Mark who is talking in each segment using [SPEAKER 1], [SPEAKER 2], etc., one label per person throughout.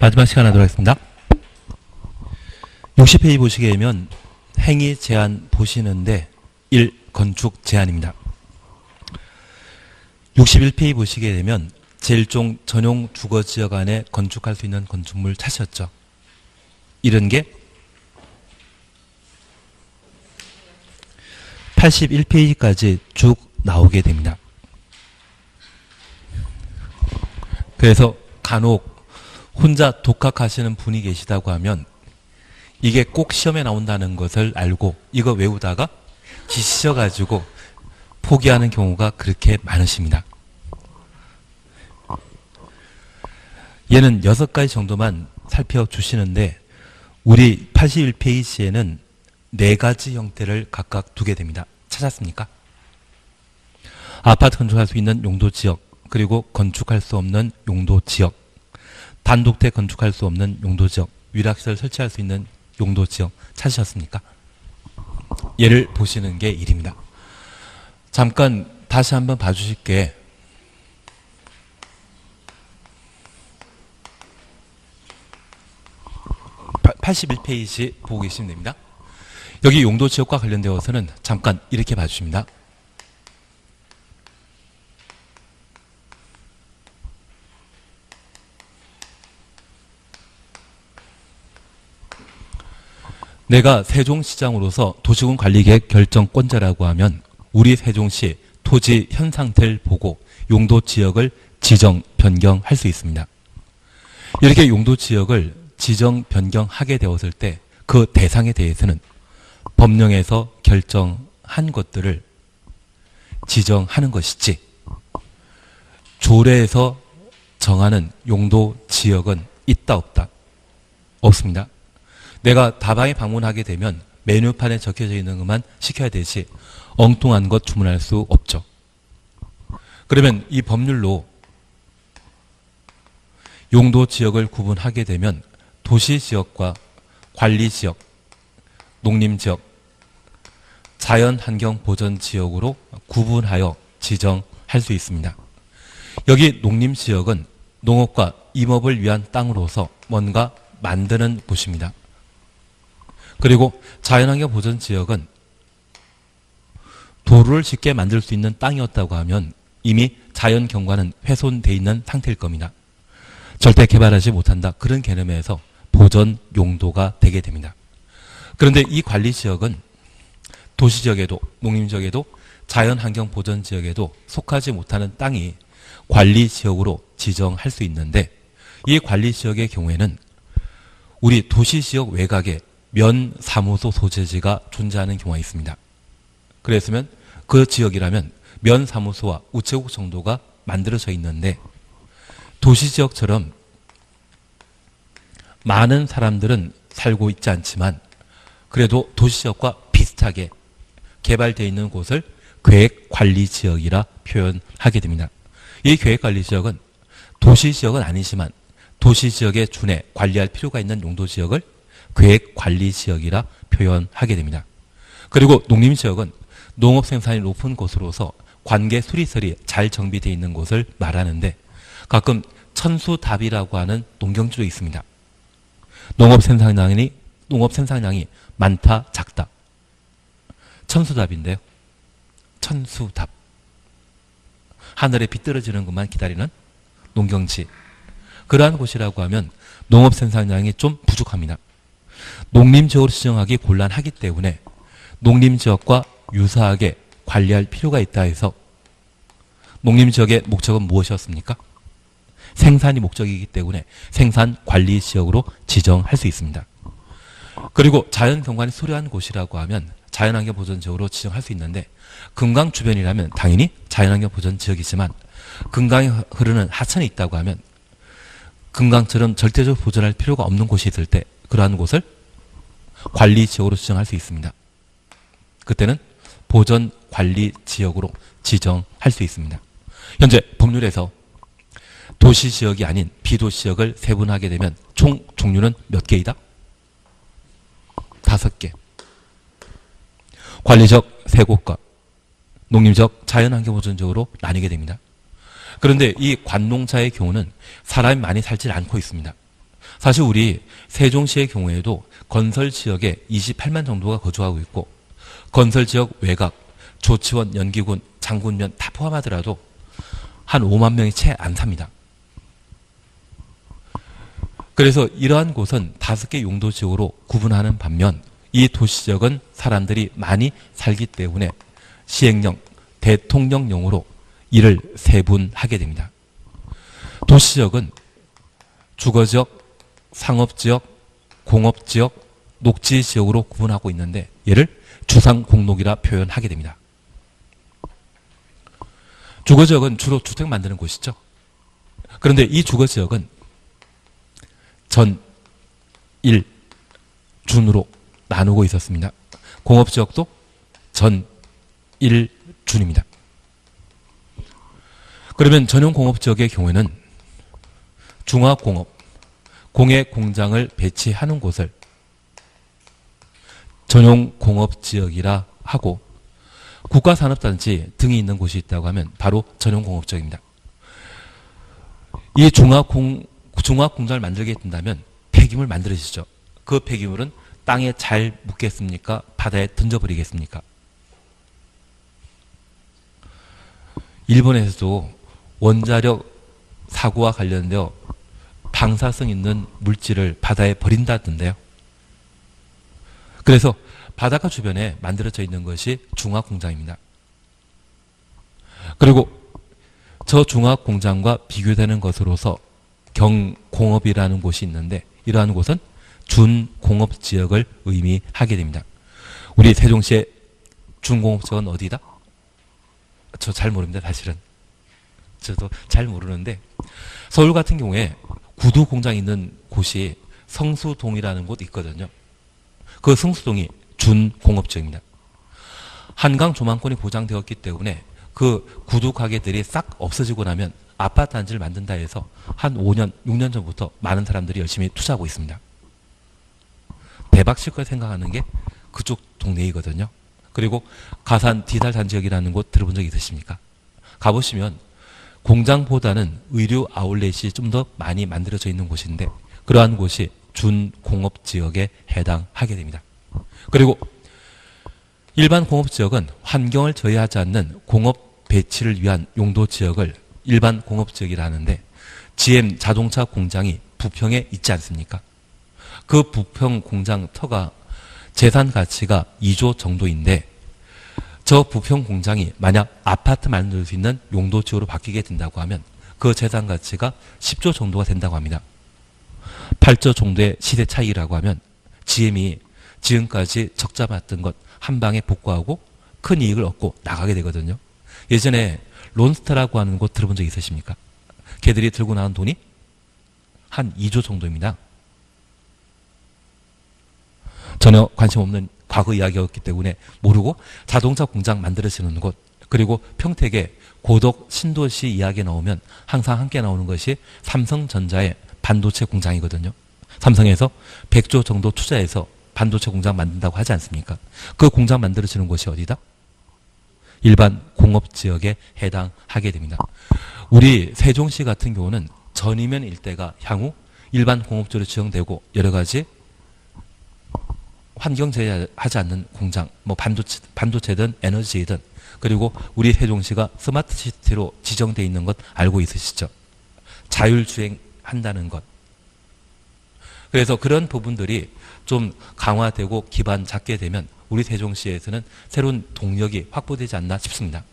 [SPEAKER 1] 마지막 시간 하도록 하겠습니다. 60페이지 보시게 되면 행위 제한 보시는데 1. 건축 제한입니다. 61페이지 보시게 되면 제1종 전용 주거지역 안에 건축할 수 있는 건축물 찾으셨죠? 이런 게 81페이지까지 쭉 나오게 됩니다. 그래서 간혹 혼자 독학하시는 분이 계시다고 하면 이게 꼭 시험에 나온다는 것을 알고 이거 외우다가 지치셔가지고 포기하는 경우가 그렇게 많으십니다. 얘는 6가지 정도만 살펴주시는데 우리 81페이지에는 4가지 형태를 각각 두게 됩니다. 찾았습니까? 아파트 건축할 수 있는 용도지역, 그리고 건축할 수 없는 용도지역, 단독택 건축할 수 없는 용도지역, 위락시설 설치할 수 있는 용도지역 찾으셨습니까? 얘를 보시는 게 일입니다. 잠깐 다시 한번 봐주실게. 파 81페이지 보고 계시면 됩니다. 여기 용도지역과 관련되어서는 잠깐 이렇게 봐주십니다. 내가 세종시장으로서 도시군 관리계획 결정권자라고 하면 우리 세종시 토지 현 상태를 보고 용도지역을 지정, 변경할 수 있습니다. 이렇게 용도지역을 지정, 변경하게 되었을 때 그 대상에 대해서는 법령에서 결정한 것들을 지정하는 것이지 조례에서 정하는 용도지역은 있다 없다? 없습니다. 내가 다방에 방문하게 되면 메뉴판에 적혀져 있는 것만 시켜야 되지 엉뚱한 것 주문할 수 없죠. 그러면 이 법률로 용도지역을 구분하게 되면 도시지역과 관리지역, 농림지역, 자연환경보전지역으로 구분하여 지정할 수 있습니다. 여기 농림지역은 농업과 임업을 위한 땅으로서 뭔가 만드는 곳입니다. 그리고 자연환경보전지역은 도로를 쉽게 만들 수 있는 땅이었다고 하면 이미 자연경관은 훼손되어 있는 상태일 겁니다. 절대 개발하지 못한다. 그런 개념에서 보전 용도가 되게 됩니다. 그런데 이 관리지역은 도시지역에도 농림지역에도 자연환경보전지역에도 속하지 못하는 땅이 관리지역으로 지정할 수 있는데 이 관리지역의 경우에는 우리 도시지역 외곽에 면사무소 소재지가 존재하는 경우가 있습니다. 그랬으면 그 지역이라면 면사무소와 우체국 정도가 만들어져 있는데 도시지역처럼 많은 사람들은 살고 있지 않지만 그래도 도시지역과 비슷하게 개발되어 있는 곳을 계획관리지역이라 표현하게 됩니다. 이 계획관리지역은 도시지역은 아니지만 도시지역에 준해 관리할 필요가 있는 용도지역을 계획관리지역이라 표현하게 됩니다. 그리고 농림지역은 농업생산이 높은 곳으로서 관계 수리설이 잘 정비되어 있는 곳을 말하는데 가끔 천수답이라고 하는 농경지도 있습니다. 농업 생산량이 많다, 작다. 천수답인데요. 천수답. 하늘에 비 떨어지는 것만 기다리는 농경지. 그러한 곳이라고 하면 농업 생산량이 좀 부족합니다. 농림지역으로 지정하기 곤란하기 때문에 농림지역과 유사하게 관리할 필요가 있다 해서 농림지역의 목적은 무엇이었습니까? 생산이 목적이기 때문에 생산관리지역으로 지정할 수 있습니다. 그리고 자연경관이 소려한 곳이라고 하면 자연환경보전지역으로 지정할 수 있는데 금강 주변이라면 당연히 자연환경보전지역이지만 금강이 흐르는 하천이 있다고 하면 금강처럼 절대적으로 보존할 필요가 없는 곳이 있을 때 그러한 곳을 관리지역으로 지정할 수 있습니다. 그때는 보전관리지역으로 지정할 수 있습니다. 현재 법률에서 도시지역이 아닌 비도시지역을 세분하게 되면 총 종류는 몇 개이다? 5개. 관리적 3곳과 농림적 자연환경보전지역으로 나뉘게 됩니다. 그런데 이 관농사의 경우는 사람이 많이 살지 않고 있습니다. 사실 우리 세종시의 경우에도 건설 지역에 28만 정도가 거주하고 있고 건설 지역 외곽, 조치원, 연기군, 장군면 다 포함하더라도 한 5만 명이 채 안 삽니다. 그래서 이러한 곳은 5개 용도 지역으로 구분하는 반면 이 도시 지역은 사람들이 많이 살기 때문에 시행령, 대통령령으로 이를 세분하게 됩니다. 도시 지역은 주거지역, 상업지역, 공업지역, 녹지지역으로 구분하고 있는데 얘를 주상공록이라 표현하게 됩니다. 주거지역은 주로 주택 만드는 곳이죠. 그런데 이 주거지역은 전, 일, 준으로 나누고 있었습니다. 공업지역도 전, 일, 준입니다. 그러면 전용 공업지역의 경우에는 중화공업, 공예공장을 배치하는 곳을 전용 공업지역이라 하고 국가산업단지 등이 있는 곳이 있다고 하면 바로 전용 공업지역입니다. 이 중화공장을 만들게 된다면 폐기물 만들어지죠. 그 폐기물은 땅에 잘 묻겠습니까? 바다에 던져버리겠습니까? 일본에서도 원자력 사고와 관련되어 방사성 있는 물질을 바다에 버린다던데요. 그래서 바닷가 주변에 만들어져 있는 것이 중화공장입니다. 그리고 저 중화공장과 비교되는 것으로서 경공업이라는 곳이 있는데 이러한 곳은 준공업지역을 의미하게 됩니다. 우리 세종시의 준공업지역은 어디다? 저 잘 모릅니다. 사실은. 저도 잘 모르는데 서울 같은 경우에 구두 공장이 있는 곳이 성수동이라는 곳이 있거든요. 그 성수동이 준공업지역입니다. 한강 조망권이 보장되었기 때문에 그 구두 가게들이 싹 없어지고 나면 아파트 단지를 만든다 해서 한 5년, 6년 전부터 많은 사람들이 열심히 투자하고 있습니다. 대박 칠 걸 생각하는 게 그쪽 동네이거든요. 그리고 가산 디달 단지역이라는 곳 들어본 적 있으십니까? 가보시면 공장보다는 의류 아울렛이 좀 더 많이 만들어져 있는 곳인데 그러한 곳이 준공업지역에 해당하게 됩니다. 그리고 일반 공업지역은 환경을 저해하지 않는 공업 배치를 위한 용도지역을 일반 공업지역이라 하는데 GM 자동차 공장이 부평에 있지 않습니까? 그 부평 공장 터가 재산 가치가 2조 정도인데 저 부평 공장이 만약 아파트 만들 수 있는 용도지역으로 바뀌게 된다고 하면 그 재산 가치가 10조 정도가 된다고 합니다. 8조 정도의 시세 차이라고 하면 GM이 지금까지 적자 봤던 것 한 방에 복구하고 큰 이익을 얻고 나가게 되거든요. 예전에 론스타라고 하는 곳 들어본 적 있으십니까? 걔들이 들고 나온 돈이 한 2조 정도입니다. 전혀 관심 없는 과거 이야기였기 때문에 모르고 자동차 공장 만들어지는 곳 그리고 평택에 고덕 신도시 이야기 나오면 항상 함께 나오는 것이 삼성전자의 반도체 공장이거든요. 삼성에서 100조 정도 투자해서 반도체 공장 만든다고 하지 않습니까? 그 공장 만들어지는 곳이 어디다? 일반 공업지역에 해당하게 됩니다. 우리 세종시 같은 경우는 전이면 일대가 향후 일반 공업지역으로 지정되고 여러 가지 환경 제재하지 않는 공장, 뭐 반도체든 에너지든 그리고 우리 세종시가 스마트 시티로 지정되어 있는 것 알고 있으시죠? 자율주행한다는 것. 그래서 그런 부분들이 좀 강화되고 기반 잡게 되면 우리 세종시에서는 새로운 동력이 확보되지 않나 싶습니다.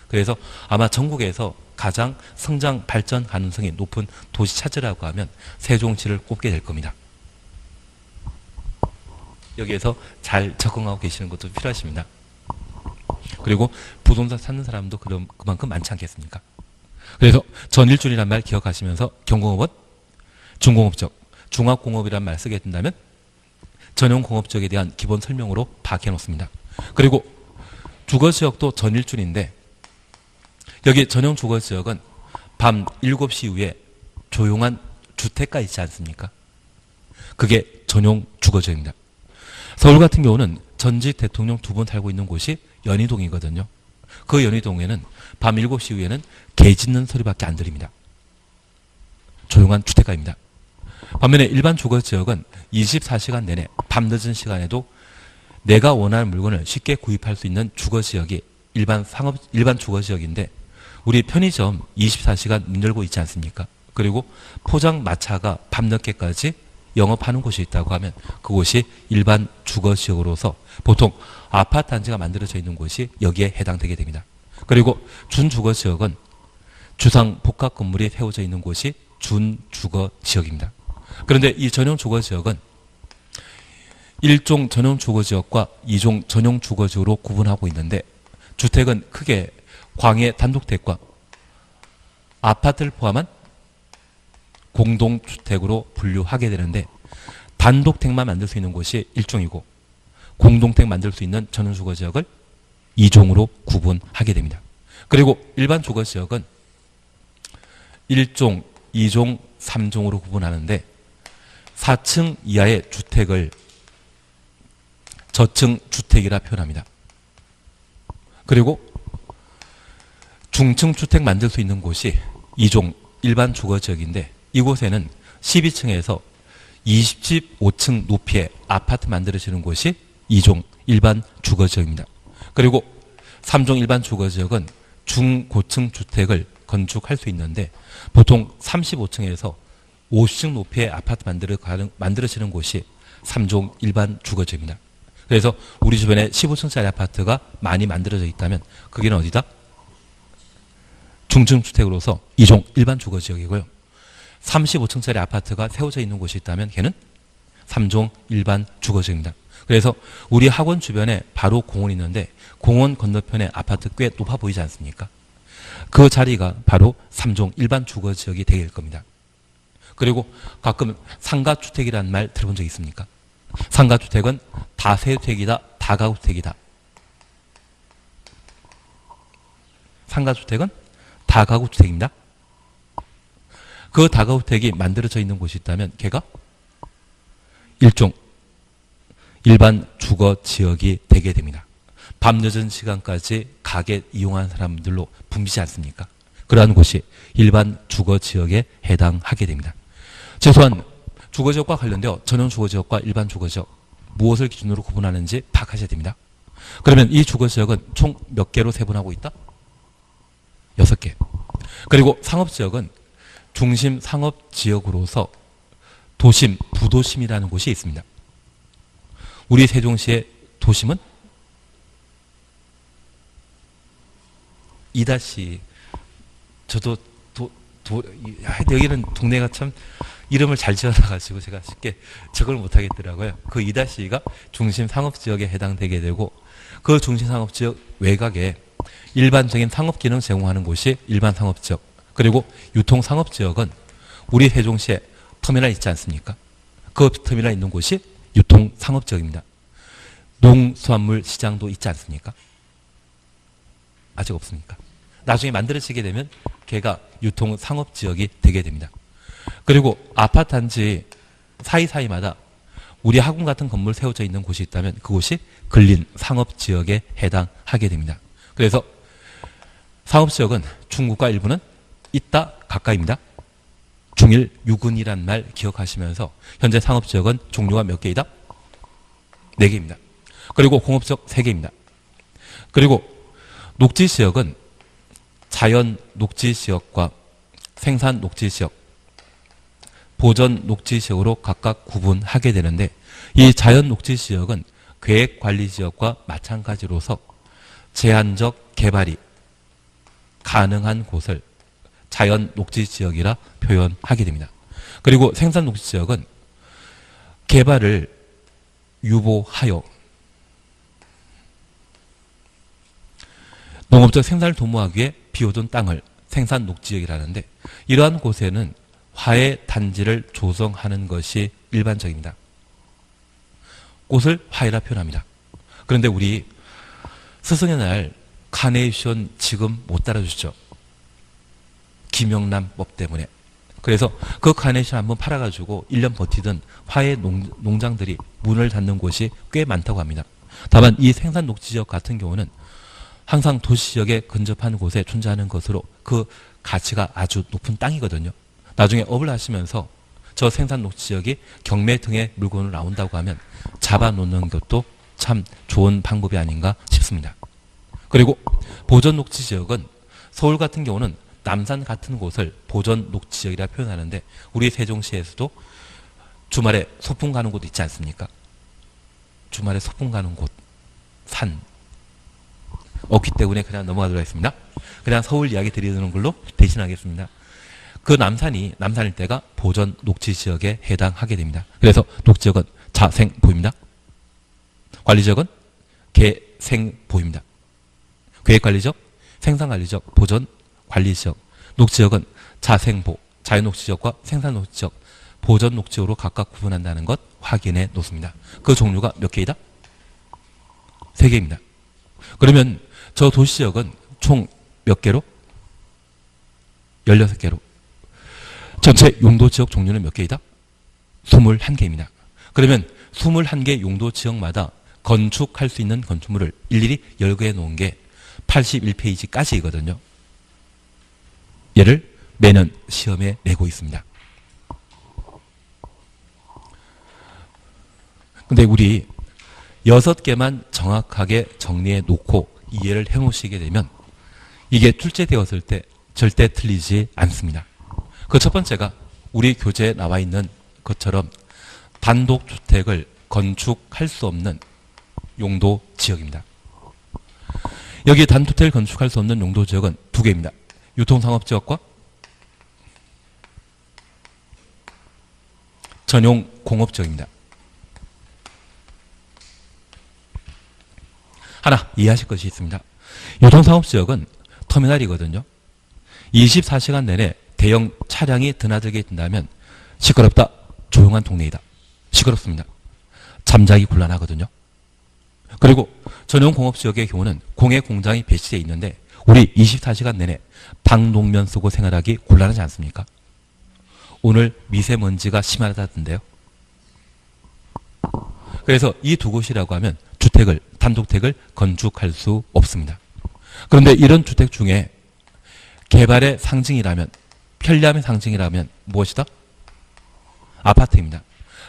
[SPEAKER 1] 그래서 아마 전국에서 가장 성장 발전 가능성이 높은 도시 찾으라고 하면 세종시를 꼽게 될 겁니다. 여기에서 잘 적응하고 계시는 것도 필요하십니다. 그리고 부동산 찾는 사람도 그만큼 많지 않겠습니까? 그래서 전일준이란 말 기억하시면서 경공업은 중공업적, 중화공업이란 말 쓰게 된다면 전용공업지역에 대한 기본 설명으로 파악해 놓습니다. 그리고 주거지역도 전일준인데 여기 전용 주거지역은 밤 7시 이후에 조용한 주택가 있지 않습니까? 그게 전용 주거지역입니다. 서울 같은 경우는 전직 대통령 2분 살고 있는 곳이 연희동이거든요. 그 연희동에는 밤 7시 이후에는 개 짖는 소리밖에 안 들립니다. 조용한 주택가입니다. 반면에 일반 주거지역은 24시간 내내 밤늦은 시간에도 내가 원하는 물건을 쉽게 구입할 수 있는 주거지역이 일반 주거지역인데, 우리 편의점 24시간 문 열고 있지 않습니까? 그리고 포장마차가 밤늦게까지 영업하는 곳이 있다고 하면 그곳이 일반 주거지역으로서 보통 아파트 단지가 만들어져 있는 곳이 여기에 해당되게 됩니다. 그리고 준주거지역은 주상 복합 건물이 세워져 있는 곳이 준주거지역입니다. 그런데 이 전용주거지역은 1종 전용주거지역과 2종 전용주거지역으로 구분하고 있는데, 주택은 크게 광해 단독택과 아파트를 포함한 공동주택으로 분류하게 되는데, 단독택만 만들 수 있는 곳이 1종이고 공동택 만들 수 있는 전용주거지역을 2종으로 구분하게 됩니다. 그리고 일반 주거지역은 1종, 2종, 3종으로 구분하는데, 4층 이하의 주택을 저층 주택이라 표현합니다. 그리고 중층 주택 만들 수 있는 곳이 2종 일반 주거지역인데, 이곳에는 12층에서 25층 높이의 아파트 만들어지는 곳이 2종 일반 주거지역입니다. 그리고 3종 일반 주거지역은 중고층 주택을 건축할 수 있는데, 보통 35층에서 50층 높이의 아파트 만들어지는 곳이 3종 일반 주거지역입니다. 그래서 우리 주변에 15층짜리 아파트가 많이 만들어져 있다면 거기는 어디다? 중층 주택으로서 2종 일반 주거지역이고요. 35층짜리 아파트가 세워져 있는 곳이 있다면 걔는 3종 일반 주거지역입니다. 그래서 우리 학원 주변에 바로 공원이 있는데, 공원 건너편에 아파트 꽤 높아 보이지 않습니까? 그 자리가 바로 3종 일반 주거지역이 될 겁니다. 그리고 가끔 상가주택이라는 말 들어본 적 있습니까? 상가주택은 다세대주택이다, 다가구주택이다. 상가주택은 다가구주택입니다. 그 다가구주택이 만들어져 있는 곳이 있다면 걔가 일종 일반 주거지역이 되게 됩니다. 밤늦은 시간까지 가게 이용하는 사람들로 붐비지 않습니까? 그러한 곳이 일반 주거지역에 해당하게 됩니다. 최소한 주거지역과 관련되어 전용주거지역과 일반 주거지역, 무엇을 기준으로 구분하는지 파악하셔야 됩니다. 그러면 이 주거지역은 총 몇 개로 세분하고 있다? 6개. 그리고 상업지역은 중심 상업지역으로서 도심, 부도심이라는 곳이 있습니다. 우리 세종시의 도심은 2- 저도 여기는 동네가 참 이름을 잘 지어놔가지고 제가 쉽게 적을 못하겠더라고요. 그 2-2가 중심 상업지역에 해당되게 되고, 그 중심 상업지역 외곽에 일반적인 상업기능 제공하는 곳이 일반 상업지역, 그리고 유통 상업지역은 우리 세종시에 터미널 있지 않습니까? 그 터미널 있는 곳이 유통 상업지역입니다. 농수산물 시장도 있지 않습니까? 아직 없습니까? 나중에 만들어지게 되면 걔가 유통 상업지역이 되게 됩니다. 그리고 아파트 단지 사이사이마다 우리 학원 같은 건물 세워져 있는 곳이 있다면 그곳이 근린 상업지역에 해당하게 됩니다. 그래서 상업지역은 중국과 일부는 있다, 가까이입니다. 중일 유근이란 말 기억하시면서 현재 상업지역은 종류가 몇 개이다? 4개입니다. 그리고 공업지역 3개입니다. 그리고 녹지지역은 자연 녹지지역과 생산 녹지지역, 보전 녹지지역으로 각각 구분하게 되는데, 이 자연 녹지지역은 계획관리지역과 마찬가지로서 제한적 개발이 가능한 곳을 자연 녹지지역이라 표현하게 됩니다. 그리고 생산 녹지지역은 개발을 유보하여 농업적 생산을 도모하기 위해 비워둔 땅을 생산 녹지역이라는데, 이러한 곳에는 화훼 단지를 조성하는 것이 일반적입니다. 꽃을 화훼라 표현합니다. 그런데 우리 스승의 날 카네이션 지금 못 따라주죠. 김영란법 때문에. 그래서 그 카네이션 한번 팔아가지고 1년 버티던 화훼 농장들이 문을 닫는 곳이 꽤 많다고 합니다. 다만 이 생산 녹지지역 같은 경우는 항상 도시지역에 근접한 곳에 존재하는 것으로 그 가치가 아주 높은 땅이거든요. 나중에 업을 하시면서 저 생산 녹지 지역이 경매 등의 물건으로 나온다고 하면 잡아놓는 것도 참 좋은 방법이 아닌가 싶습니다. 그리고 보전 녹지 지역은 서울 같은 경우는 남산 같은 곳을 보전 녹지 지역이라 표현하는데 우리 세종시에서도 주말에 소풍 가는 곳 있지 않습니까? 주말에 소풍 가는 곳, 산 없기 때문에 그냥 넘어가도록 하겠습니다. 그냥 서울 이야기 드리는 걸로 대신하겠습니다. 그 남산이 남산일 때가 보전 녹지 지역에 해당하게 됩니다. 그래서 녹지 지역은 자생보입니다. 관리 지역은 계생보입니다. 계획관리적, 생산관리적, 보전 관리지역, 녹지지역은 자생보, 자연녹지지역과 생산녹지지역, 보전녹지지역으로 각각 구분한다는 것 확인해 놓습니다. 그 종류가 몇 개이다? 3개입니다. 그러면 저 도시지역은 총 몇 개로? 16개로. 전체 용도지역 종류는 몇 개이다? 21개입니다. 그러면 21개 용도지역마다 건축할 수 있는 건축물을 일일이 열거해 놓은 게 81페이지까지이거든요. 얘를 매년 시험에 내고 있습니다. 근데 우리 6개만 정확하게 정리해 놓고 이해를 해 놓으시게 되면 이게 출제되었을 때 절대 틀리지 않습니다. 그 첫 번째가 우리 교재에 나와 있는 것처럼 단독주택을 건축할 수 없는 용도 지역입니다. 여기 단독주택을 건축할 수 없는 용도 지역은 2개입니다. 유통상업지역과 전용 공업지역입니다. 하나 이해하실 것이 있습니다. 유통상업지역은 터미널이거든요. 24시간 내내 대형 차량이 드나들게 된다면 시끄럽다, 조용한 동네이다. 시끄럽습니다. 잠자기 곤란하거든요. 그리고 전용 공업지역의 경우는 공해 공장이 배치되어 있는데 우리 24시간 내내 방독면 쓰고 생활하기 곤란하지 않습니까? 오늘 미세먼지가 심하다던데요. 그래서 이 2곳이라고 하면 주택을, 단독주택을 건축할 수 없습니다. 그런데 이런 주택 중에 개발의 상징이라면, 편리함의 상징이라면 무엇이다? 아파트입니다.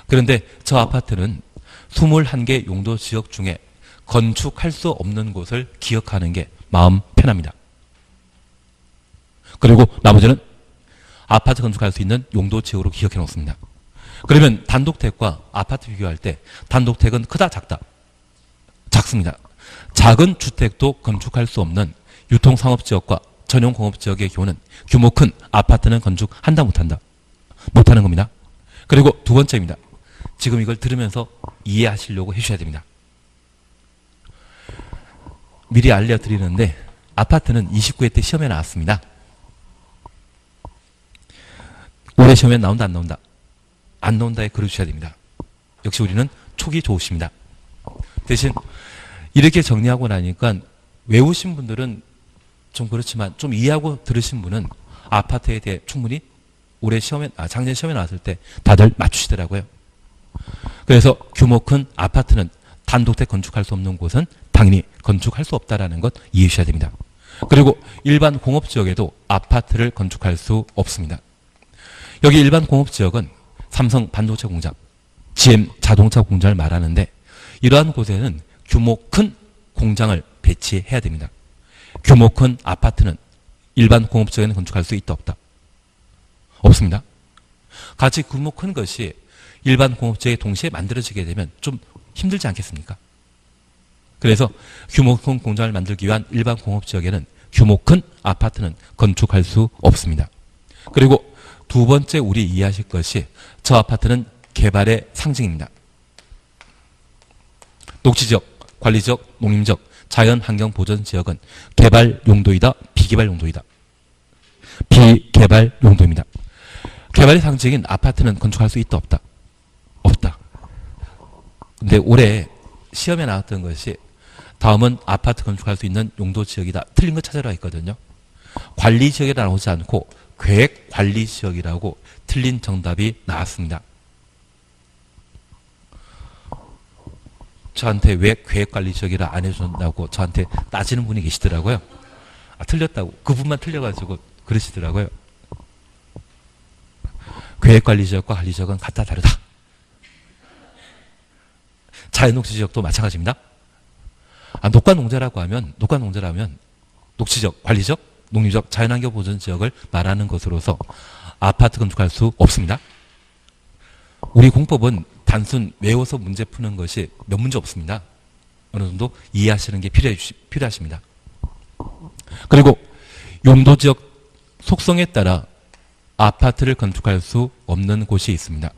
[SPEAKER 1] 그런데 저 아파트는 21개 용도 지역 중에 건축할 수 없는 곳을 기억하는 게 마음 편합니다. 그리고 나머지는 아파트 건축할 수 있는 용도 지역으로 기억해 놓습니다. 그러면 단독택과 아파트 비교할 때 단독택은 크다, 작다? 작습니다. 작은 주택도 건축할 수 없는 유통상업지역과 전용공업지역의 경우는 규모 큰 아파트는 건축한다, 못한다? 못하는 겁니다. 그리고 2번째입니다. 지금 이걸 들으면서 이해하시려고 해주셔야 됩니다. 미리 알려드리는데 아파트는 29회 때 시험에 나왔습니다. 올해 시험에 나온다, 안 나온다? 안 나온다에 그려주셔야 됩니다. 역시 우리는 촉이 좋으십니다. 대신 이렇게 정리하고 나니까 외우신 분들은 좀 그렇지만 좀 이해하고 들으신 분은 아파트에 대해 충분히 올해 시험에, 작년 시험에 나왔을 때 다들 맞추시더라고요. 그래서 규모 큰 아파트는 단독택 건축할 수 없는 곳은 당연히 건축할 수 없다는 것 이해해 주셔야 됩니다. 그리고 일반 공업지역에도 아파트를 건축할 수 없습니다. 여기 일반 공업지역은 삼성 반도체 공장, GM 자동차 공장을 말하는데 이러한 곳에는 규모 큰 공장을 배치해야 됩니다. 규모 큰 아파트는 일반 공업지역에는 건축할 수 있다, 없다? 없습니다. 같이 규모 큰 것이 일반 공업지역에 동시에 만들어지게 되면 좀 힘들지 않겠습니까? 그래서 규모 큰 공장을 만들기 위한 일반 공업지역에는 규모 큰 아파트는 건축할 수 없습니다. 그리고 2번째 우리 이해하실 것이 저 아파트는 개발의 상징입니다. 녹지지역, 관리지역, 농림지역, 자연환경보전지역은 개발 용도이다, 비개발 용도이다? 비개발 용도입니다. 개발의 상징인 아파트는 건축할 수 있다, 없다? 없다. 근데 올해 시험에 나왔던 것이 다음은 아파트 건축할 수 있는 용도지역이다. 틀린 거 찾아라 했거든요. 관리지역이라 나오지 않고 계획관리지역이라고 틀린 정답이 나왔습니다. 저한테 왜 계획관리지역이라 안 해준다고 저한테 따지는 분이 계시더라고요. 틀렸다고. 그분만 틀려가지고 그러시더라고요. 계획관리지역과 관리지역은 같다 다르다. 자연녹지지역도 마찬가지입니다. 녹가농지라고 하면 녹지지역, 관리지역, 농림지역, 자연환경보전지역을 말하는 것으로서 아파트 건축할 수 없습니다. 우리 공법은 단순 외워서 문제 푸는 것이 몇 문제 없습니다. 어느 정도 이해하시는 게 필요하십니다. 그리고 용도지역 속성에 따라 아파트를 건축할 수 없는 곳이 있습니다.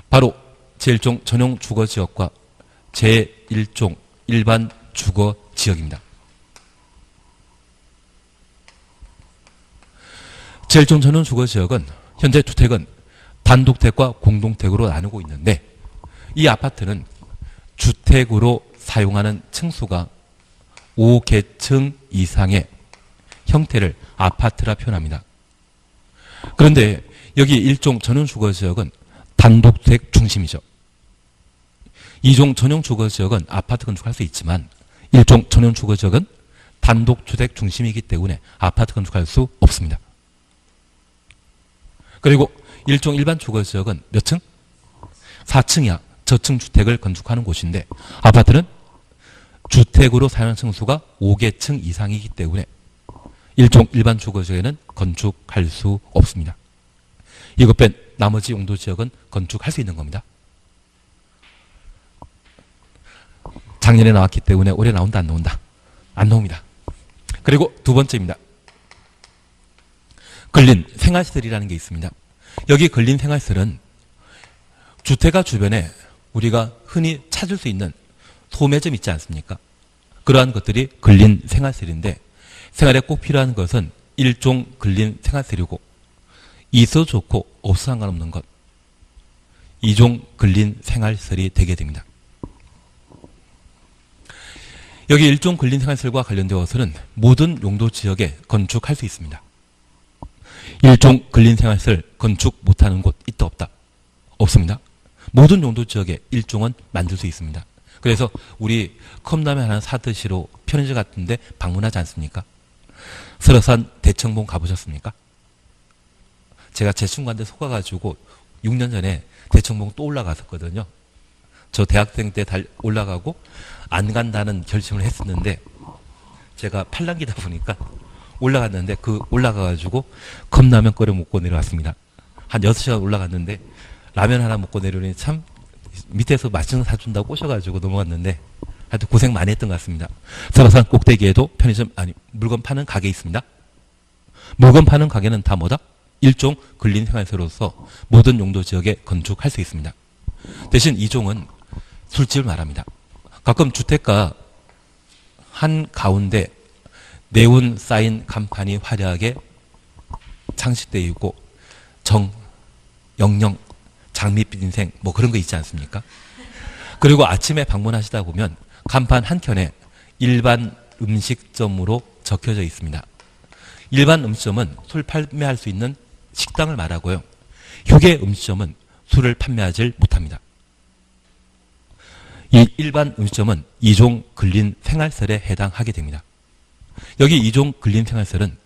[SPEAKER 1] 바로 제1종 전용 주거지역과 제1종 일반 주거지역입니다. 제1종 전용 주거지역은 현재 주택은 단독택과 공동택으로 나누고 있는데 이 아파트는 주택으로 사용하는 층수가 5계층 이상의 형태를 아파트라 표현합니다. 그런데 여기 1종 전용 주거지역은 단독택 중심이죠. 2종 전용 주거지역은 아파트 건축할 수 있지만 1종 전용 주거지역은 단독주택 중심이기 때문에 아파트 건축할 수 없습니다. 그리고 1종 일반 주거지역은 몇 층? 4층 이하 저층 주택을 건축하는 곳인데 아파트는 주택으로 사용하는 층수가 5계층 이상이기 때문에 1종 일반 주거지역에는 건축할 수 없습니다. 이것 뺀 나머지 용도지역은 건축할 수 있는 겁니다. 작년에 나왔기 때문에 올해 나온다 안 나온다? 안 나옵니다. 그리고 두 번째입니다. 근린 생활시설이라는 게 있습니다. 여기 근린 생활시설은 주택가 주변에 우리가 흔히 찾을 수 있는 소매점 있지 않습니까? 그러한 것들이 근린 생활시설인데 생활에 꼭 필요한 것은 일종 근린 생활시설이고 있어도 좋고 없어도 상관없는 것 2종 근린 생활시설이 되게 됩니다. 여기 일종 근린 생활시설과 관련되어서는 모든 용도 지역에 건축할 수 있습니다. 일종 근린 생활시설 건축 못하는 곳 있다 없다? 없습니다. 모든 용도 지역에 일종은 만들 수 있습니다. 그래서 우리 컵라면 하나 사드시러 편의점 같은데 방문하지 않습니까? 설악산 대청봉 가보셨습니까? 제가 제 친구한테 속아가지고 6년 전에 대청봉 또 올라갔었거든요. 저 대학생 때 올라가고 안 간다는 결심을 했었는데 제가 팔랑기다 보니까 올라갔는데 올라가가지고 컵라면 끓여 먹고 내려왔습니다. 한 6시간 올라갔는데 라면 하나 먹고 내려오니 참 밑에서 맛있는 거 사준다고 꼬셔가지고 넘어갔는데 하여튼 고생 많이 했던 것 같습니다. 설악산 꼭대기에도 편의점 물건 파는 가게 있습니다. 물건 파는 가게는 다 뭐다? 일종 근린 생활시설로서 모든 용도 지역에 건축할 수 있습니다. 대신 이종은 술집을 말합니다. 가끔 주택가 한 가운데 네온 사인 간판이 화려하게 장식되어 있고 영영, 장밋빛 인생 뭐 그런 거 있지 않습니까? 그리고 아침에 방문하시다 보면 간판 한 켠에 일반 음식점으로 적혀져 있습니다. 일반 음식점은 술 판매할 수 있는 식당을 말하고요. 휴게 음식점은 술을 판매하지 못합니다. 이 일반 음식점은 2종 근린 생활시설에 해당하게 됩니다. 여기 2종 근린 생활시설은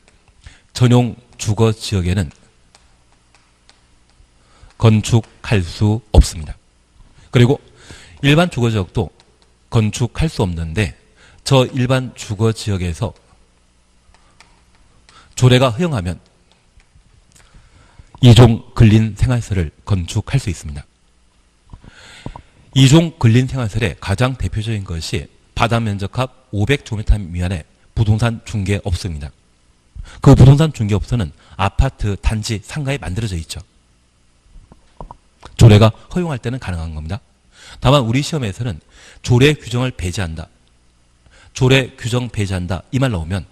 [SPEAKER 1] 전용 주거 지역에는 건축할 수 없습니다. 그리고 일반 주거 지역도 건축할 수 없는데 저 일반 주거 지역에서 조례가 허용하면 2종 근린 생활시설을 건축할 수 있습니다. 2종 근린 생활시설의 가장 대표적인 것이 바다 면적합 500제곱미터 미만의 부동산 중개업소입니다. 그 부동산 중개업소는 아파트 단지 상가에 만들어져 있죠. 조례가 허용할 때는 가능한 겁니다. 다만 우리 시험에서는 조례 규정을 배제한다. 조례 규정 배제한다. 이 말 나오면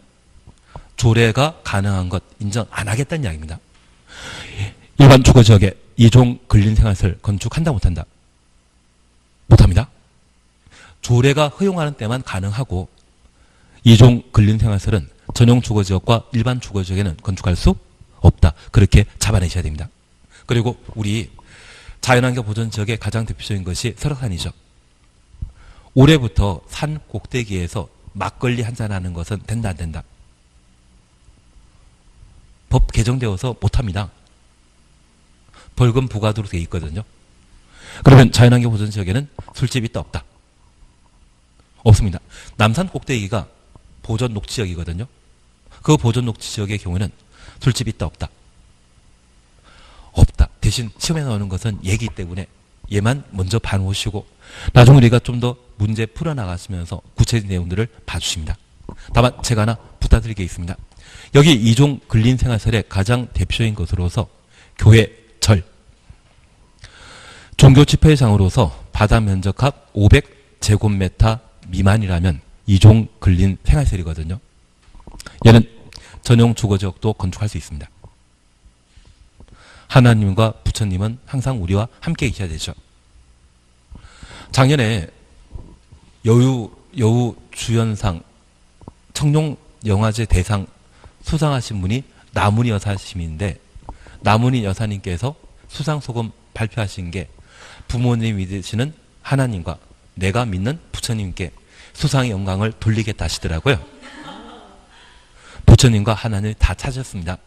[SPEAKER 1] 조례가 가능한 것 인정 안 하겠다는 이야기입니다. 일반 주거지역에 2종 근린생활시설 건축한다 못한다? 못합니다. 조례가 허용하는 때만 가능하고 2종 근린생활시설은 전용 주거지역과 일반 주거지역에는 건축할 수 없다. 그렇게 잡아내셔야 됩니다. 그리고 우리 자연환경 보전 지역의 가장 대표적인 것이 설악산이죠. 올해부터 산 꼭대기에서 막걸리 한잔하는 것은 된다 안 된다? 법 개정되어서 못합니다. 벌금 부과도록 되어 있거든요. 그러면 자연환경 보전 지역에는 술집이 있다 없다? 없습니다. 남산 꼭대기가 보전 녹지 지역이거든요. 그 보전 녹지 지역의 경우는 술집이 있다 없다? 없다. 대신 시험에 나오는 것은 얘기 때문에 얘만 먼저 봐놓으시고 나중에 우리가 좀 더 문제 풀어나가시면서 구체적인 내용들을 봐주십니다. 다만 제가 하나 부탁드릴 게 있습니다. 여기 이종 근린생활설의 가장 대표적인 것으로서 교회, 절, 종교집회장으로서 바다 면적합 500제곱미터 미만이라면 이종 근린생활설이거든요. 얘는 전용 주거지역도 건축할 수 있습니다. 하나님과 부처님은 항상 우리와 함께 계셔야 되죠. 작년에 여우 주연상 청룡 영화제 대상 수상하신 분이 나문희 여사님인데 나문희 여사님께서 수상소감 발표하신 게 부모님 믿으시는 하나님과 내가 믿는 부처님께 수상의 영광을 돌리겠다 하시더라고요. 부처님과 하나님을 다 찾으셨습니다.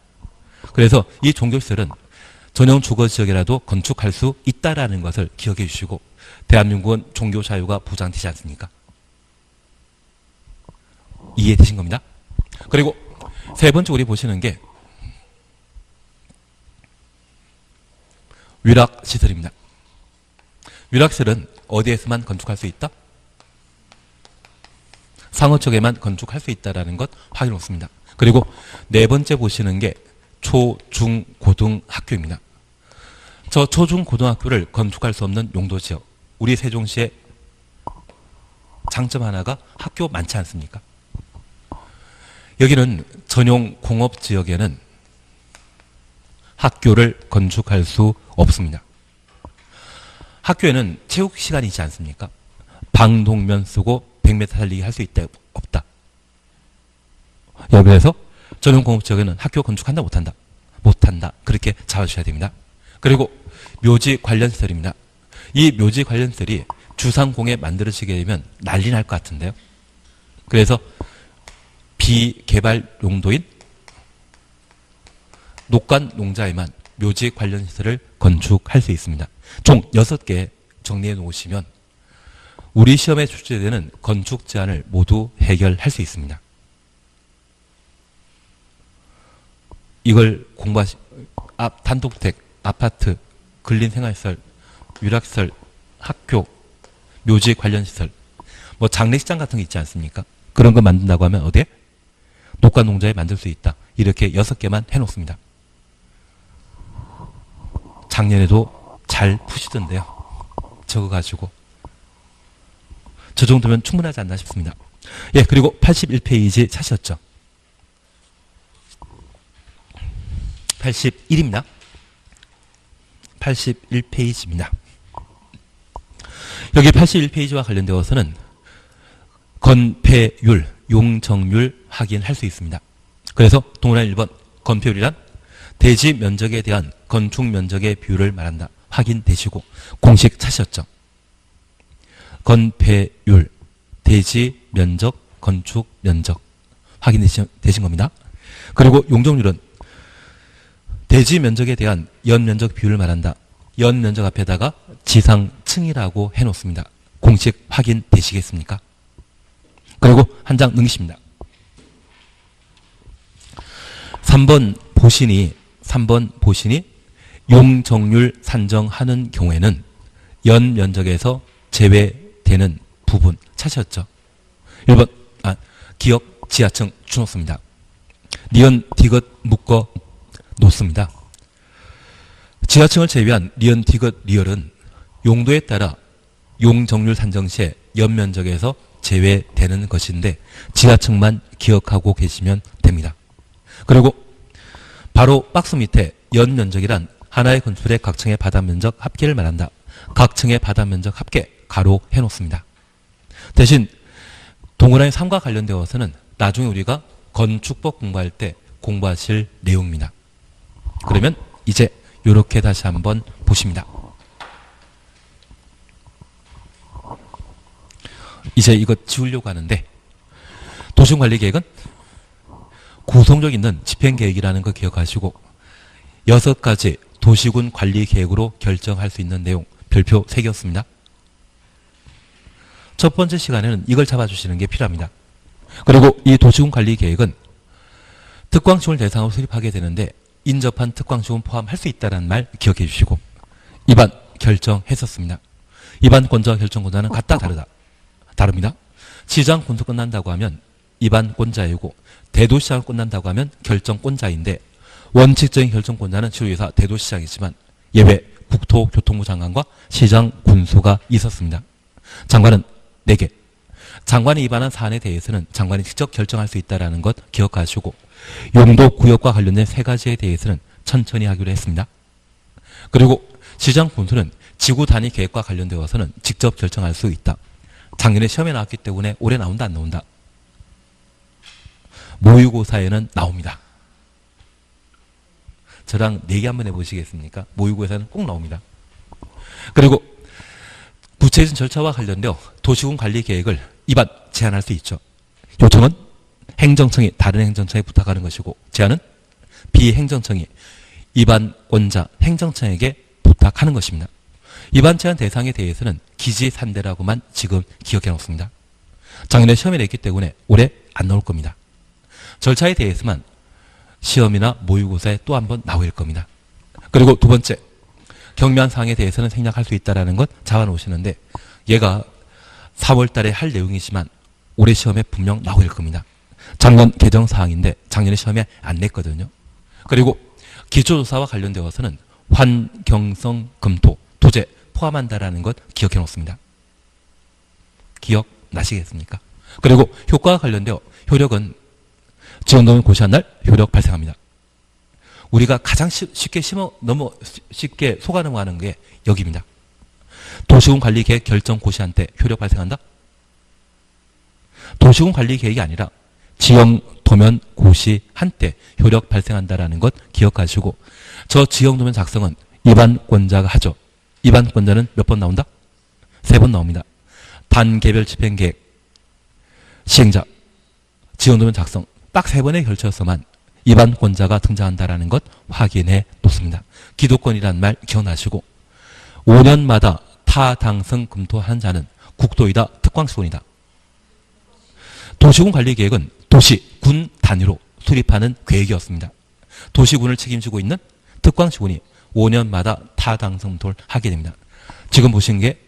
[SPEAKER 1] 그래서 이 종교시설은 전용 주거지역이라도 건축할 수 있다라는 것을 기억해 주시고 대한민국은 종교 자유가 보장되지 않습니까? 이해되신 겁니다. 그리고 세 번째 우리 보시는 게 위락시설입니다. 위락시설은 어디에서만 건축할 수 있다? 상어쪽에만 건축할 수 있다는 것 확인 없습니다. 그리고 네 번째 보시는 게 초, 중, 고등 학교입니다. 저 초, 중, 고등학교를 건축할 수 없는 용도지역. 우리 세종시의 장점 하나가 학교 많지 않습니까? 여기는 전용 공업지역에는 학교를 건축할 수 없습니다. 학교에는 체육시간이 있지 않습니까? 방독면 쓰고 100m 달리기 할 수 있다 없다? 그래서 전용 공업지역에는 학교 건축한다 못한다? 못한다. 그렇게 잡아주셔야 됩니다. 그리고 묘지 관련 시설입니다. 이 묘지 관련 시설이 주상공에 만들어지게 되면 난리 날 것 같은데요. 그래서 비개발 용도인 녹간 농자에만 묘지 관련 시설을 건축할 수 있습니다. 총 6개 정리해 놓으시면 우리 시험에 출제되는 건축 제한을 모두 해결할 수 있습니다. 이걸 단독주택, 아파트, 근린생활시설, 위락시설, 학교, 묘지 관련 시설, 뭐 장례식장 같은 게 있지 않습니까? 그런 거 만든다고 하면 어디에? 녹간농자에 만들 수 있다. 이렇게 6개만 해놓습니다. 작년에도 잘 푸시던데요. 적어가지고. 저 정도면 충분하지 않나 싶습니다. 예, 그리고 81페이지 찾으셨죠? 81입니다. 81페이지입니다. 여기 81페이지와 관련되어서는 건폐율, 용적률 확인할 수 있습니다. 그래서 동그라미 1번 건폐율이란 대지 면적에 대한 건축 면적의 비율을 말한다. 확인되시고 공식 찾으셨죠? 건폐율, 대지 면적, 건축 면적 확인되신 겁니다. 그리고 용적률은 대지 면적에 대한 연면적 비율을 말한다. 연면적 앞에다가 지상층이라고 해놓습니다. 공식 확인되시겠습니까? 그리고 한 장 넘기십니다. 3번 보신이 용적률 산정하는 경우에는 연면적에서 제외되는 부분 찾으셨죠? 1번 기역 지하층 주놓습니다. 니은 디귿 묶어 놓습니다. 지하층을 제외한 니은 디귿 리얼은 용도에 따라 용적률 산정 시에 연면적에서 제외되는 것인데 지하층만 기억하고 계시면 됩니다. 그리고 바로 박스 밑에 연면적이란 하나의 건축물의 각 층의 바닥면적 합계를 말한다. 각 층의 바닥면적 합계 가로 해놓습니다. 대신 동그라미 3과 관련되어서는 나중에 우리가 건축법 공부할 때 공부하실 내용입니다. 그러면 이제 이렇게 다시 한번 보십니다. 이제 이거 지우려고 하는데 도시관리계획은 구성력 있는 집행계획이라는 거 기억하시고 6가지 도시군 관리 계획으로 결정할 수 있는 내용 별표 3개였습니다. 첫 번째 시간에는 이걸 잡아주시는 게 필요합니다. 그리고 이 도시군 관리 계획은 특광시군을 대상으로 수립하게 되는데 인접한 특광시군 포함할 수 있다는 말 기억해 주시고 입안 결정했었습니다. 입안권자와 결정권자는 같다 다릅니다. 시장 군수 끝난다고 하면 입안권자이고 대도시장을 끝난다고 하면 결정권자인데 원칙적인 결정권자는 지도이사 대도시장이지만 예외 국토교통부 장관과 시장 군수가 있었습니다. 장관은 4개. 장관이 입안한 사안에 대해서는 장관이 직접 결정할 수 있다는 것 기억하시고 용도 구역과 관련된 3가지에 대해서는 천천히 하기로 했습니다. 그리고 시장 군수는 지구 단위 계획과 관련되어서는 직접 결정할 수 있다. 작년에 시험에 나왔기 때문에 올해 나온다 안 나온다? 모의고사에는 나옵니다. 저랑 내기 한번 해보시겠습니까? 모의고사에는 꼭 나옵니다. 그리고 구체적인 절차와 관련되어 도시군 관리 계획을 입안 제안할 수 있죠. 요청은 행정청이 다른 행정청에 부탁하는 것이고 제안은 비행정청이 입안권자 행정청에게 부탁하는 것입니다. 입안 제한 대상에 대해서는 기지산대라고만 지금 기억해 놓습니다. 작년에 시험에 냈기 때문에 올해 안 나올 겁니다. 절차에 대해서만 시험이나 모의고사에 또 한 번 나올 겁니다. 그리고 두 번째, 경미한 사항에 대해서는 생략할 수 있다는 것 잡아놓으시는데 얘가 4월 달에 할 내용이지만 올해 시험에 분명 나올 겁니다. 작년 개정 사항인데 작년에 시험에 안 냈거든요. 그리고 기초조사와 관련되어서는 환경성 검토, 도제 포함한다라는 것 기억해 놓습니다. 기억나시겠습니까? 그리고 효과와 관련되어 효력은 지원도면 고시한 날 효력 발생합니다. 우리가 가장 쉽게 속아 넘어가는 게 여기입니다. 도시군 관리 계획 결정 고시한 때 효력 발생한다? 도시군 관리 계획이 아니라 지형 도면 고시한 때 효력 발생한다라는 것 기억하시고 저 지형 도면 작성은 입안권자가 하죠. 입안권자는 몇 번 나온다? 3번 나옵니다. 단계별 집행계획 시행자 지형 도면 작성 딱 3번에 걸쳐서만 입안권자가 등장한다라는 것 확인해 놓습니다. 기도권이란 말 기억나시고 5년마다 타당성 검토한 자는 국도이다 특광시군이다. 도시군 관리계획은 도시, 군 단위로 수립하는 계획이었습니다. 도시군을 책임지고 있는 특광시군이 5년마다 타당성 검토를 하게 됩니다. 지금 보신 게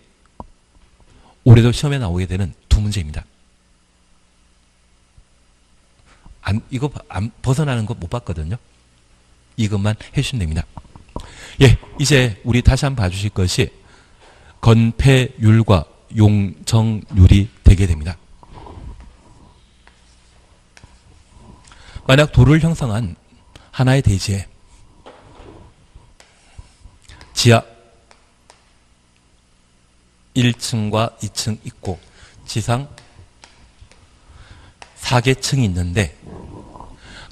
[SPEAKER 1] 올해도 시험에 나오게 되는 2문제입니다. 이거 벗어나는 거 못 봤거든요. 이것만 해주시면 됩니다. 예, 이제 우리 다시 한번 봐주실 것이 건폐율과 용적률이 되게 됩니다. 만약 도를 형성한 하나의 대지에 지하 1층과 2층 있고 지상 4개 층이 있는데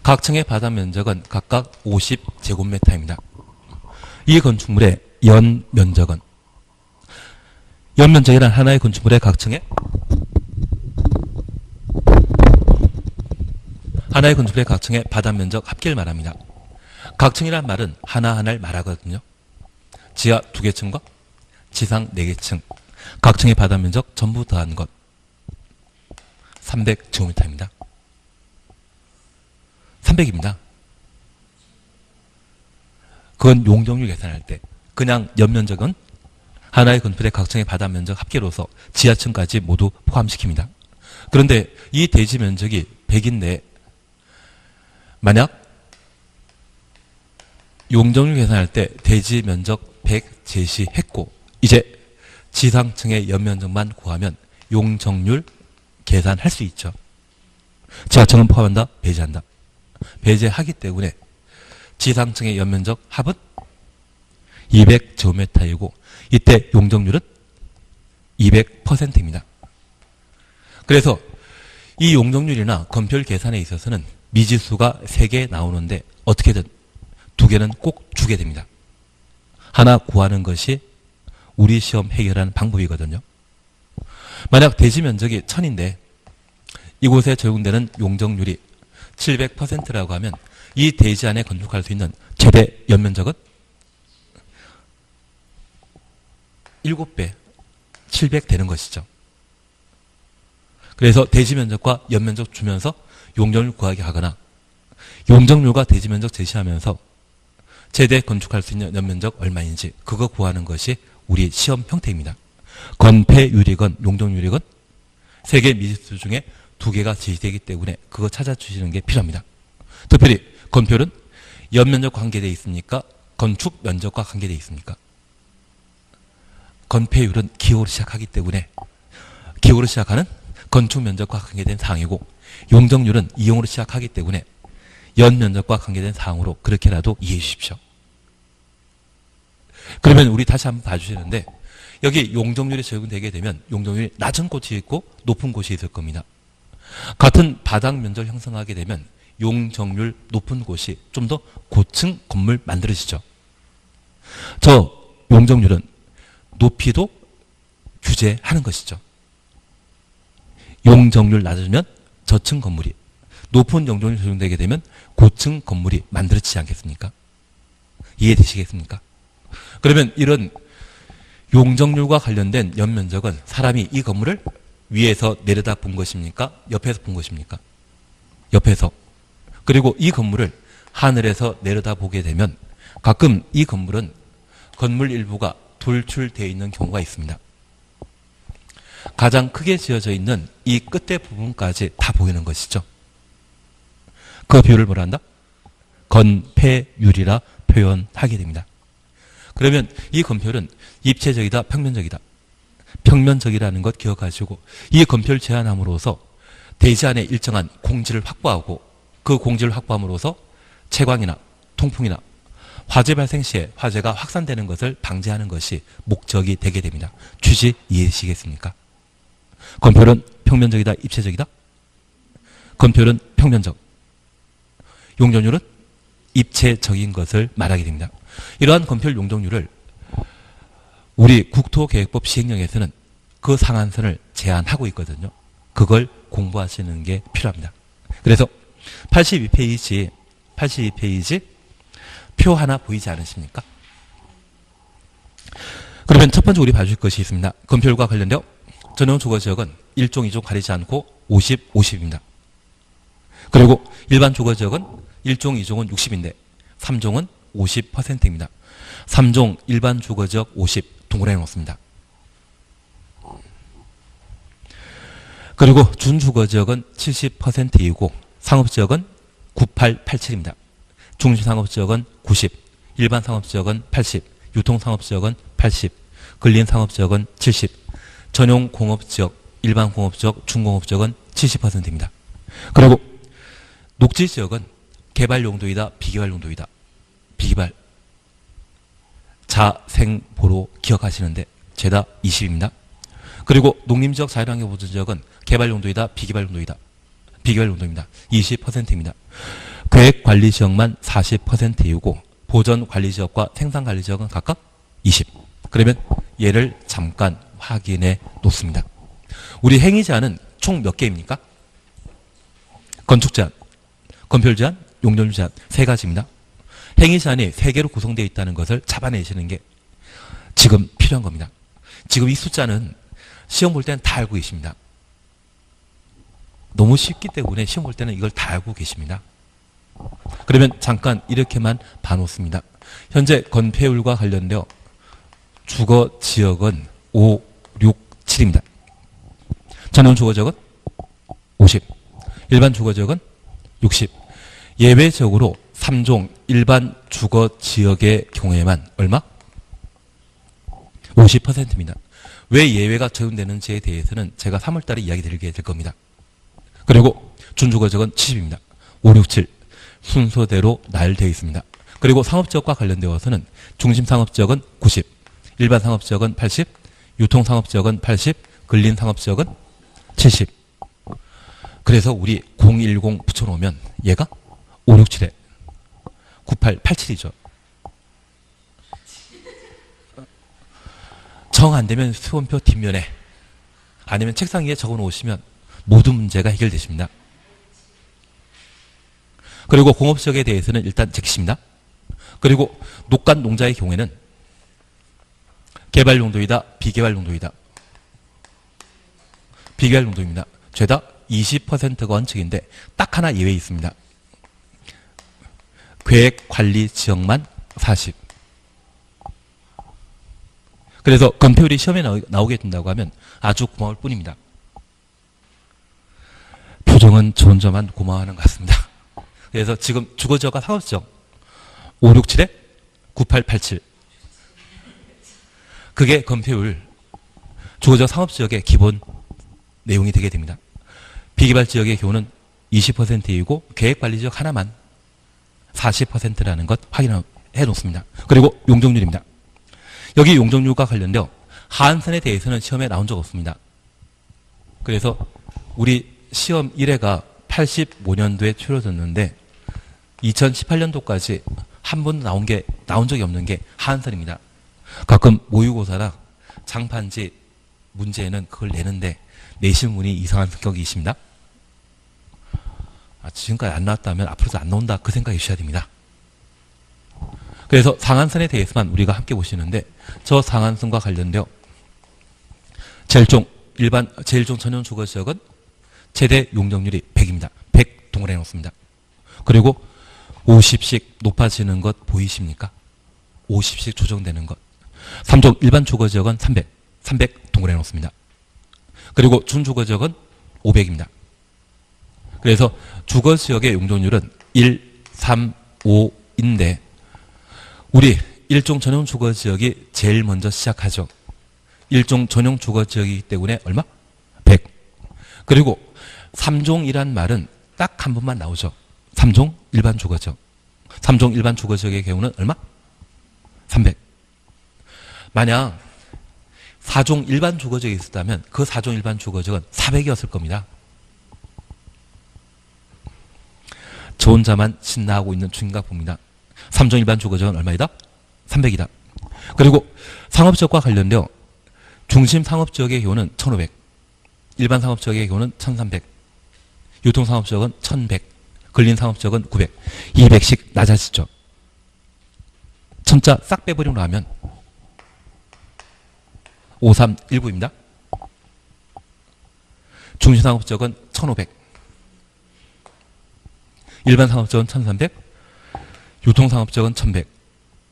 [SPEAKER 1] 각 층의 바닥 면적은 각각 50제곱미터입니다. 이 건축물의 연 면적은 연면적이란 하나의 건축물의 각 층의 바닥 면적 합계를 말합니다. 각 층이란 말은 하나하나를 말하거든요. 지하 2개 층과 지상 4개 층 각 층의 바닥 면적 전부 더한 것 300제곱미터입니다. 300입니다. 그건 용적률 계산할 때 그냥 연면적은 하나의 건물의 각 층의 바닥 면적 합계로서 지하층까지 모두 포함시킵니다. 그런데 이 대지 면적이 100인데 만약 용적률 계산할 때 대지 면적 100 제시했고 이제 지상층의 연면적만 구하면 용적률 계산할 수 있죠. 지하층은 포함한다? 배제한다? 배제하기 때문에 지상층의 연면적 합은 200제곱미터이고 이때 용적률은 200%입니다. 그래서 이 용적률이나 건폐율 계산에 있어서는 미지수가 3개 나오는데 어떻게든 2개는 꼭 주게 됩니다. 하나 구하는 것이 우리 시험 해결하는 방법이거든요. 만약 대지 면적이 1000인데 이곳에 적용되는 용적률이 700%라고 하면 이 대지 안에 건축할 수 있는 최대 연면적은 7배, 700 되는 것이죠. 그래서 대지 면적과 연면적 주면서 용적률 구하게 하거나 용적률과 대지 면적 제시하면서 최대 건축할 수 있는 연면적 얼마인지 그거 구하는 것이 우리 시험 형태입니다. 건폐율이건 용적률이건 세 개 미지수 중에 2개가 제시되기 때문에 그거 찾아주시는 게 필요합니다. 특별히 건폐율은 연면적과 관계되어 있습니까? 건축 면적과 관계되어 있습니까? 건폐율은 기호로 시작하기 때문에 기호로 시작하는 건축 면적과 관계된 사항이고 용적률은 이용으로 시작하기 때문에 연면적과 관계된 사항으로 그렇게라도 이해해 주십시오. 그러면 우리 다시 한번 봐주시는데 여기 용적률이 적용되게 되면 용적률이 낮은 곳이 있고 높은 곳이 있을 겁니다. 같은 바닥 면적을 형성하게 되면 용적률 높은 곳이 좀 더 고층 건물 만들어지죠. 저 용적률은 높이도 규제하는 것이죠. 용적률 낮으면 저층 건물이, 높은 용적률이 적용되게 되면 고층 건물이 만들어지지 않겠습니까? 이해되시겠습니까? 그러면 이런 용적률과 관련된 연면적은 사람이 이 건물을 위에서 내려다 본 것입니까? 옆에서 본 것입니까? 옆에서. 그리고 이 건물을 하늘에서 내려다 보게 되면 가끔 이 건물은 건물 일부가 돌출되어 있는 경우가 있습니다. 가장 크게 지어져 있는 이 끝에 부분까지 다 보이는 것이죠. 그 비율을 뭐라 한다? 건폐율이라 표현하게 됩니다. 그러면 이 건폐율은 입체적이다, 평면적이다. 평면적이라는 것 기억하시고 이 건폐율 제한함으로써 대지 안에 일정한 공지를 확보하고 그 공지를 확보함으로써 채광이나 통풍이나 화재 발생 시에 화재가 확산되는 것을 방지하는 것이 목적이 되게 됩니다. 취지 이해되시겠습니까? 건폐율은 평면적이다, 입체적이다? 건폐율은 평면적. 용적률은 입체적인 것을 말하게 됩니다. 이러한 건폐율 용적률을 우리 국토계획법 시행령에서는 그 상한선을 제한하고 있거든요. 그걸 공부하시는 게 필요합니다. 그래서 82페이지 표 하나 보이지 않으십니까? 그러면 첫 번째 우리 봐줄 것이 있습니다. 건폐율과 관련되어 전용 주거지역은 1종, 2종 가리지 않고 50, 50입니다. 그리고 일반 주거지역은 1종, 2종은 60인데 3종은 50%입니다. 3종 일반 주거지역 50 동그라미 놓습니다. 그리고 준주거지역은 70%이고 상업지역은 9887입니다. 중심상업지역은 90, 일반 상업지역은 80, 유통상업지역은 80, 근린상업지역은 70, 전용공업지역, 일반 공업지역, 중공업지역은 70%입니다. 그리고 녹지지역은 개발용도이다, 비개발용도이다. 비개발. 자생보로 기억하시는데 죄다 20입니다. 그리고 농림지역 자연환경보전지역은 개발용도이다, 비개발용도이다. 비개발용도입니다. 20%입니다. 계획관리지역만 40%이고 보전관리지역과 생산관리지역은 각각 20. 그러면 얘를 잠깐 확인해 놓습니다. 우리 행위제한은 총 몇 개입니까? 건축제한, 건폐율 제한, 용적률 제한 세 가지입니다. 행위제한이 세 개로 구성되어 있다는 것을 잡아내시는 게 지금 필요한 겁니다. 지금 이 숫자는 시험 볼 때는 다 알고 계십니다. 너무 쉽기 때문에 시험 볼 때는 이걸 다 알고 계십니다. 그러면 잠깐 이렇게만 봐놓습니다. 현재 건폐율과 관련되어 주거지역은 5, 6, 7입니다. 전용 주거지역은 50, 일반 주거지역은 60. 예외적으로 3종 일반 주거지역의 경우에만 얼마? 50%입니다. 왜 예외가 적용되는지에 대해서는 제가 3월달에 이야기 드리게 될 겁니다. 그리고 준주거지역은 70입니다. 5, 6, 7 순서대로 나열되어 있습니다. 그리고 상업지역과 관련되어서는 중심상업지역은 90, 일반 상업지역은 80, 유통상업지역은 80, 근린상업지역은 70. 그래서 우리 010 붙여놓으면 얘가 5, 6, 7에 98, 87이죠. 정 안되면 수험표 뒷면에 아니면 책상 위에 적어놓으시면 모든 문제가 해결되십니다. 그리고 공업지역에 대해서는 일단 제키십니다. 그리고 녹간 농자의 경우에는 개발 용도이다, 비개발 용도이다. 비개발 용도입니다. 죄다 20%가 원칙인데 딱 하나 예외 있습니다. 계획관리지역만 40. 그래서 검토율이 시험에 나오게 된다고 하면 아주 고마울 뿐입니다. 표정은 저 혼자만 고마워하는 것 같습니다. 그래서 지금 주거지역과 상업지역 567에 9887. 그게 검토율 주거지역 상업지역의 기본 내용이 되게 됩니다. 비개발지역의 경우는 20%이고 계획관리지역 하나만 40%라는 것 확인해 놓습니다. 그리고 용적률입니다. 여기 용적률과 관련되어 하한선에 대해서는 시험에 나온 적 없습니다. 그래서 우리 시험 1회가 85년도에 치러졌는데 2018년도까지 한 번도 나온 적이 없는 게 하한선입니다. 가끔 모의고사나 장판지 문제에는 그걸 내는데 내신 분이 이상한 성격이십니다. 지금까지 안 나왔다면 앞으로도 안 나온다 그 생각해 주셔야 됩니다. 그래서 상한선에 대해서만 우리가 함께 보시는데 저 상한선과 관련되어 제일종 전용 주거지역은 최대 용적률이 100입니다. 100 동그라미 놓습니다. 그리고 50씩 높아지는 것 보이십니까? 50씩 조정되는 것. 3종 일반 주거지역은 300 동그라미 놓습니다. 그리고 준주거지역은 500입니다. 그래서 주거지역의 용적률은 1, 3, 5인데 우리 일종 전용 주거지역이 제일 먼저 시작하죠. 일종 전용 주거지역이기 때문에 얼마? 100. 그리고 3종이란 말은 딱 한 번만 나오죠. 3종 일반 주거지역. 3종 일반 주거지역의 경우는 얼마? 300. 만약 4종 일반 주거지역이 있었다면 그 4종 일반 주거지역은 400이었을 겁니다. 저 혼자만 신나하고 있는 중인가 봅니다. 3종 일반 주거지역은 얼마이다? 300이다. 그리고 상업지역과 관련되어 중심 상업지역의 경우는 1500, 일반 상업지역의 경우는 1300, 유통상업지역은 1100, 근린상업지역은 900, 200씩 낮아지죠. 천자 싹 빼버리고 나면 5319입니다. 중심 상업지역은 1500, 일반 상업지역은 1300, 유통상업지역은 1100,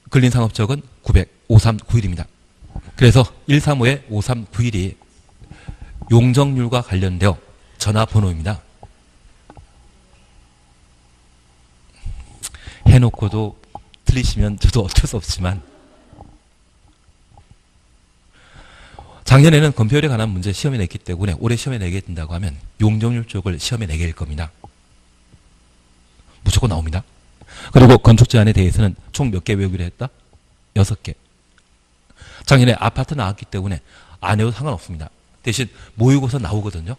[SPEAKER 1] 근린상업지역은 900, 5391입니다. 그래서 135에 5391이 용적률과 관련되어 전화번호입니다. 해놓고도 틀리시면 저도 어쩔 수 없지만 작년에는 검표율에 관한 문제 시험에 냈기 때문에 올해 시험에 내게 된다고 하면 용적률 쪽을 시험에 내게 될 겁니다. 무조건 나옵니다. 그리고 건축 제한에 대해서는 총 몇 개 외우기로 했다? 6개. 작년에 아파트 나왔기 때문에 안 해도 상관없습니다. 대신 모의고사 나오거든요.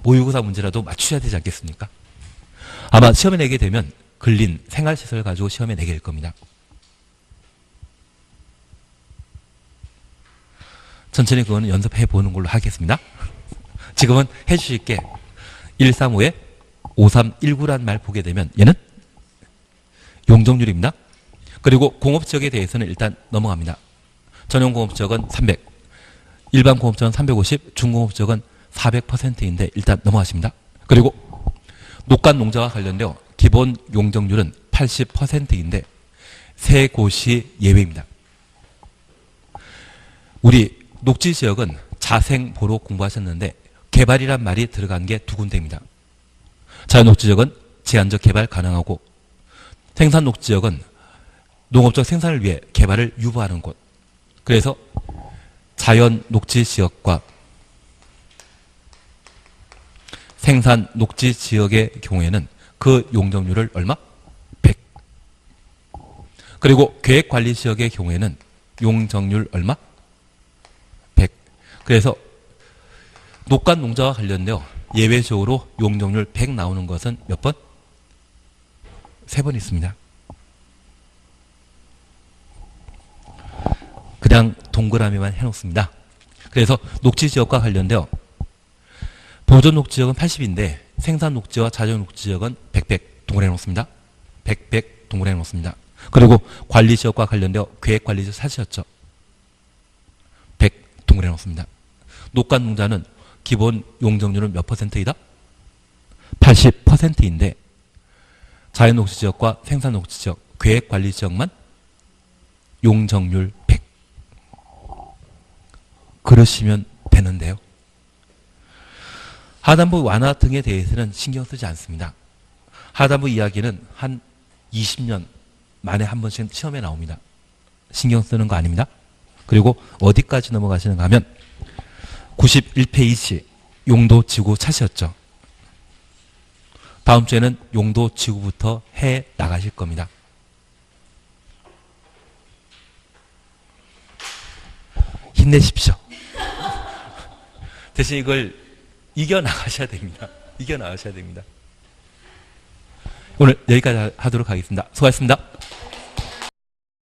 [SPEAKER 1] 모의고사 문제라도 맞추셔야 되지 않겠습니까? 아마 시험에 내게 되면 근린, 생활시설 가지고 시험에 내게 될 겁니다. 천천히 그거는 연습해 보는 걸로 하겠습니다. 지금은 해주실 게 135에 5319란 말 보게 되면 얘는 용적률입니다. 그리고 공업지역에 대해서는 일단 넘어갑니다. 전용공업지역은 300, 일반 공업지역은 350, 중공업지역은 400%인데 일단 넘어가십니다. 그리고 녹간농자와 관련되어 기본 용적률은 80%인데 세 곳이 예외입니다. 우리 녹지지역은 자생보로 공부하셨는데 개발이란 말이 들어간 게 두 군데입니다. 자연녹지지역은 제한적 개발 가능하고 생산녹지지역은 농업적 생산을 위해 개발을 유보하는 곳. 그래서 자연녹지지역과 생산녹지지역의 경우에는 그 용적률을 얼마? 100. 그리고 계획관리지역의 경우에는 용적률 얼마? 100. 그래서 녹간농자와 관련되어 예외적으로 용적률 100 나오는 것은 몇 번? 3번 있습니다. 그냥 동그라미만 해놓습니다. 그래서 녹지지역과 관련되어 보존녹지지역은 80인데 생산녹지와 자연녹지지역은 100 동그라미 놓습니다. 100 동그라미 놓습니다. 그리고 관리지역과 관련되어 계획관리지역 찾으셨죠. 적용을 해놓습니다. 녹간농자는 기본 용적률은 몇 %이다? 80%인데 자연녹지지역과 생산녹지지역, 계획관리지역만 용적률 100. 그러시면 되는데요. 하단부 완화 등에 대해서는 신경 쓰지 않습니다. 하단부 이야기는 한 20년 만에 한 번씩 시험에 나옵니다. 신경 쓰는 거 아닙니다. 그리고 어디까지 넘어가시는가 하면 91페이지 용도지구 차시였죠. 다음 주에는 용도지구부터 해 나가실 겁니다. 힘내십시오. 대신 이걸 이겨나가셔야 됩니다. 이겨나가셔야 됩니다. 오늘 여기까지 하도록 하겠습니다. 수고하셨습니다.